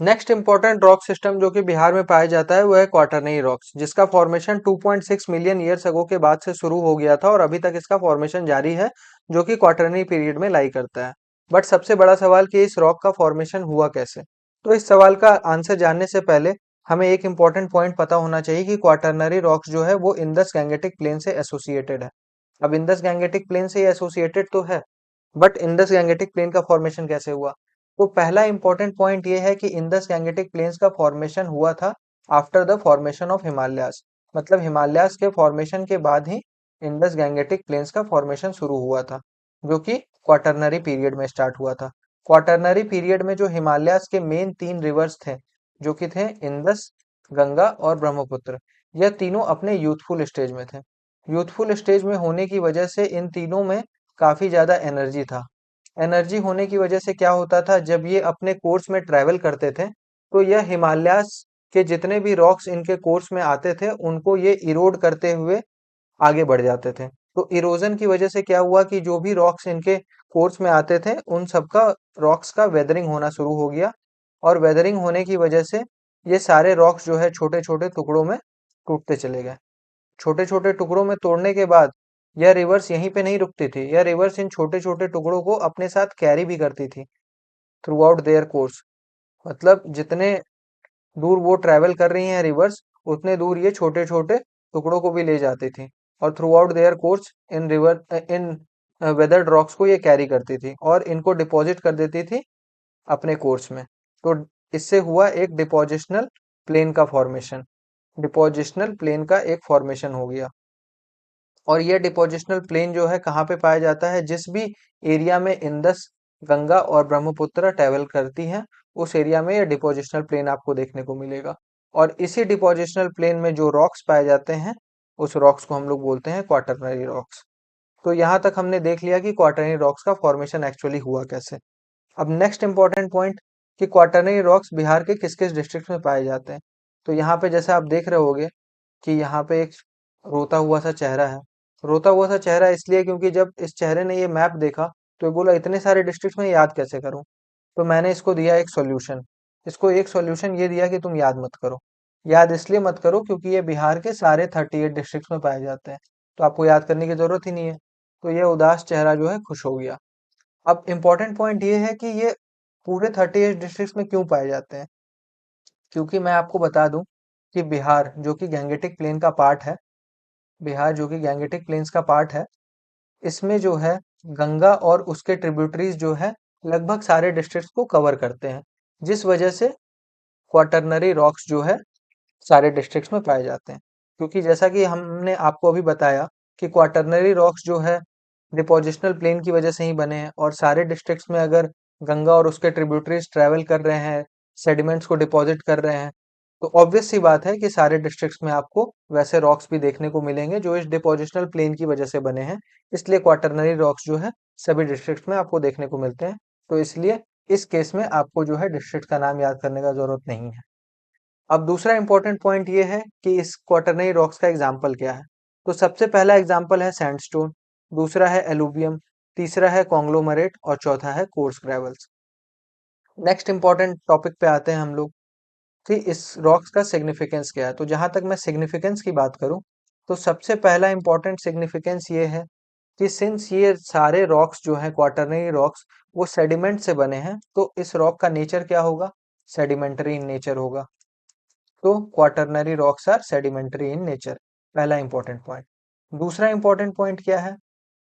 Next important rock system जो कि बिहार में पाया जाता है वो है क्वाटरनरी रॉक्स, जिसका फॉर्मेशन 2.6 मिलियन ईयर्स अगो के बाद से शुरू हो गया था और अभी तक इसका फॉर्मेशन जारी है, जो कि क्वाटरनरी पीरियड में लाई करता है। बट सबसे बड़ा सवाल कि इस रॉक का फॉर्मेशन हुआ कैसे। तो इस सवाल का आंसर जानने से पहले हमें एक इंपॉर्टेंट पॉइंट पता होना चाहिए कि क्वाटरनरी रॉक्स जो है वो इंडस गैंगेटिक प्लेन से एसोसिएटेड है। अब इंडस गैंगेटिक प्लेन से एसोसिएटेड तो है, बट इंडस गैंगेटिक प्लेन का फॉर्मेशन कैसे हुआ। तो पहला इंपॉर्टेंट पॉइंट ये है कि इंडस गैंगेटिक प्लेन्स का फॉर्मेशन हुआ था after the formation of Himalayas. मतलब हिमालयास के फॉर्मेशन के बाद ही इंडस गैंगेटिक प्लेन्स का फॉर्मेशन शुरू हुआ था, जो कि क्वाटरनरी पीरियड में स्टार्ट हुआ था। क्वाटरनरी पीरियड में जो हिमालयास के मेन 3 रिवर्स थे, जो कि थे इंडस, गंगा और ब्रह्मपुत्र, यह तीनों अपने यूथफुल स्टेज में थे। यूथफुल स्टेज में होने की वजह से इन तीनों में काफी ज्यादा एनर्जी था। एनर्जी होने की वजह से क्या होता था, जब ये अपने कोर्स में ट्रेवल करते थे तो यह हिमालयास के जितने भी रॉक्स इनके कोर्स में आते थे उनको ये इरोड करते हुए आगे बढ़ जाते थे। तो इरोजन की वजह से क्या हुआ कि जो भी रॉक्स इनके कोर्स में आते थे उन सबका रॉक्स का वेदरिंग होना शुरू हो गया, और वेदरिंग होने की वजह से ये सारे रॉक्स जो है छोटे छोटे टुकड़ों में टूटते चले गए। छोटे छोटे टुकड़ों में तोड़ने के बाद यह रिवर्स यहीं पे नहीं रुकती थी, यह रिवर्स इन छोटे छोटे टुकड़ों को अपने साथ कैरी भी करती थी थ्रू आउट देयर कोर्स। मतलब जितने दूर वो ट्रैवल कर रही हैं रिवर्स, उतने दूर ये छोटे छोटे टुकड़ों को भी ले जाती थी, और throughout their course in weathered rocks को ये कैरी करती थी और इनको डिपॉजिट कर देती थी अपने कोर्स में। तो इससे हुआ एक डिपोजिशनल प्लेन का फॉर्मेशन। डिपोजिशनल प्लेन का एक फॉर्मेशन हो गया। और ये डिपोजिशनल प्लेन जो है कहाँ पे पाया जाता है, जिस भी एरिया में इंडस, गंगा और ब्रह्मपुत्र ट्रेवल करती हैं, उस एरिया में ये डिपोजिशनल प्लेन आपको देखने को मिलेगा। और इसी डिपोजिशनल प्लेन में जो रॉक्स पाए जाते हैं, उस रॉक्स को हम लोग बोलते हैं क्वाटरनरी रॉक्स। तो यहाँ तक हमने देख लिया कि क्वाटरनरी रॉक्स का फॉर्मेशन एक्चुअली हुआ कैसे। अब नेक्स्ट इंपॉर्टेंट पॉइंट कि क्वाटरनरी रॉक्स बिहार के किस किस डिस्ट्रिक्ट में पाए जाते हैं। तो यहाँ पे जैसे आप देख रहे होगे कि यहाँ पे एक रोता हुआ सा चेहरा है। रोता हुआ सा चेहरा इसलिए क्योंकि जब इस चेहरे ने ये मैप देखा तो ये बोला इतने सारे डिस्ट्रिक्ट में याद कैसे करूं। तो मैंने इसको दिया एक सॉल्यूशन। इसको एक सॉल्यूशन ये दिया कि तुम याद मत करो। याद इसलिए मत करो क्योंकि ये बिहार के सारे 38 डिस्ट्रिक्ट में पाए जाते हैं, तो आपको याद करने की जरूरत ही नहीं है। तो ये उदास चेहरा जो है खुश हो गया। अब इम्पोर्टेंट पॉइंट ये है कि ये पूरे 38 डिस्ट्रिक्ट में क्यों पाए जाते हैं। क्योंकि मैं आपको बता दूं कि बिहार जो कि गैंगेटिक प्लेन का पार्ट है, बिहार जो कि गैंगेटिक प्लेन्स का पार्ट है, इसमें जो है गंगा और उसके ट्रिब्यूटरीज जो है लगभग सारे डिस्ट्रिक्ट्स को कवर करते हैं, जिस वजह से क्वाटरनरी रॉक्स जो है सारे डिस्ट्रिक्ट्स में पाए जाते हैं। क्योंकि जैसा कि हमने आपको अभी बताया कि क्वाटरनरी रॉक्स जो है डिपोजिशनल प्लेन की वजह से ही बने हैं, और सारे डिस्ट्रिक्ट्स में अगर गंगा और उसके ट्रिब्यूटरीज ट्रेवल कर रहे हैं, सेडिमेंट्स को डिपॉजिट कर रहे हैं, तो ऑब्वियस सी बात है कि सारे डिस्ट्रिक्ट्स में आपको वैसे रॉक्स भी देखने को मिलेंगे जो इस डिपोजिशनल प्लेन की वजह से बने हैं। इसलिए क्वाटरनरी रॉक्स जो है सभी डिस्ट्रिक्ट्स में आपको देखने को मिलते हैं। तो इसलिए इस केस में आपको जो है डिस्ट्रिक्ट का नाम याद करने का जरूरत नहीं है। अब दूसरा इंपॉर्टेंट पॉइंट ये है कि इस क्वाटरनरी रॉक्स का एग्जाम्पल क्या है। तो सबसे पहला एग्जाम्पल है सैंडस्टोन, दूसरा है एलुवियम, तीसरा है कॉन्ग्लोमरेट और चौथा है course gravels. Next important topic पे आते हैं हम लोग कि इस रॉक्स का सिग्निफिकेंस क्या है। तो जहां तक मैं सिग्निफिकेंस की बात करूं, तो सबसे पहला इंपॉर्टेंट सिग्निफिकेंस ये है कि सिंस ये सारे रॉक्स जो हैं क्वाटरनरी रॉक्स वो सेडिमेंट से बने हैं, तो इस रॉक का नेचर क्या होगा, सेडिमेंटरी इन नेचर होगा। तो quaternary rocks are sedimentary in nature, पहला इंपॉर्टेंट पॉइंट। दूसरा इंपॉर्टेंट पॉइंट क्या है,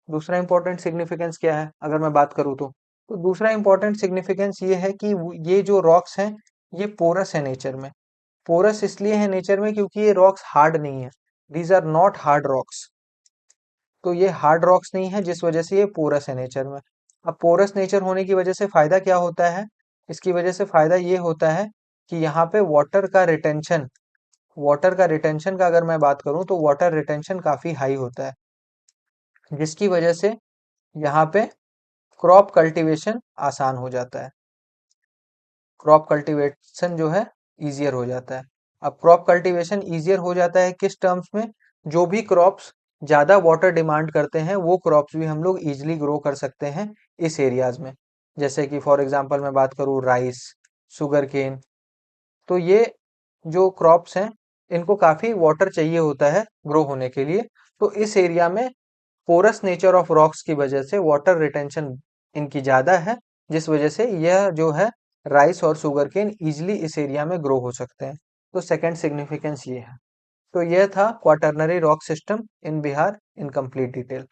दूसरा इंपॉर्टेंट सिग्निफिकेंस क्या है अगर मैं बात करूँ तो दूसरा इंपॉर्टेंट सिग्निफिकेंस ये है कि ये जो रॉक्स हैं ये पोरस है नेचर में। पोरस इसलिए है नेचर में क्योंकि ये रॉक्स हार्ड नहीं है। These are not hard rocks. तो ये हार्ड रॉक्स नहीं है, जिस वजह से ये पोरस है नेचर में। अब पोरस नेचर होने की वजह से फायदा क्या होता है, इसकी वजह से फायदा ये होता है कि यहाँ पे वाटर का रिटेंशन का अगर मैं बात करूं तो वाटर रिटेंशन काफी हाई होता है, जिसकी वजह से यहाँ पे क्रॉप कल्टीवेशन आसान हो जाता है। क्रॉप कल्टीवेशन जो है इजियर हो जाता है। अब क्रॉप कल्टीवेशन इजियर हो जाता है किस टर्म्स में, जो भी क्रॉप्स ज्यादा वाटर डिमांड करते हैं वो क्रॉप्स भी हम लोग इजिली ग्रो कर सकते हैं इस एरियाज में। जैसे कि फॉर एग्जांपल मैं बात करूँ राइस, शुगर केन, तो ये जो क्रॉप्स हैं इनको काफी वाटर चाहिए होता है ग्रो होने के लिए। तो इस एरिया में पोरस नेचर ऑफ रॉक्स की वजह से वाटर रिटेंशन इनकी ज्यादा है, जिस वजह से यह जो है राइस और शुगर केन इजिली इस एरिया में ग्रो हो सकते हैं। तो सेकंड सिग्निफिकेंस ये है। तो यह था quaternary rock system in Bihar in complete detail.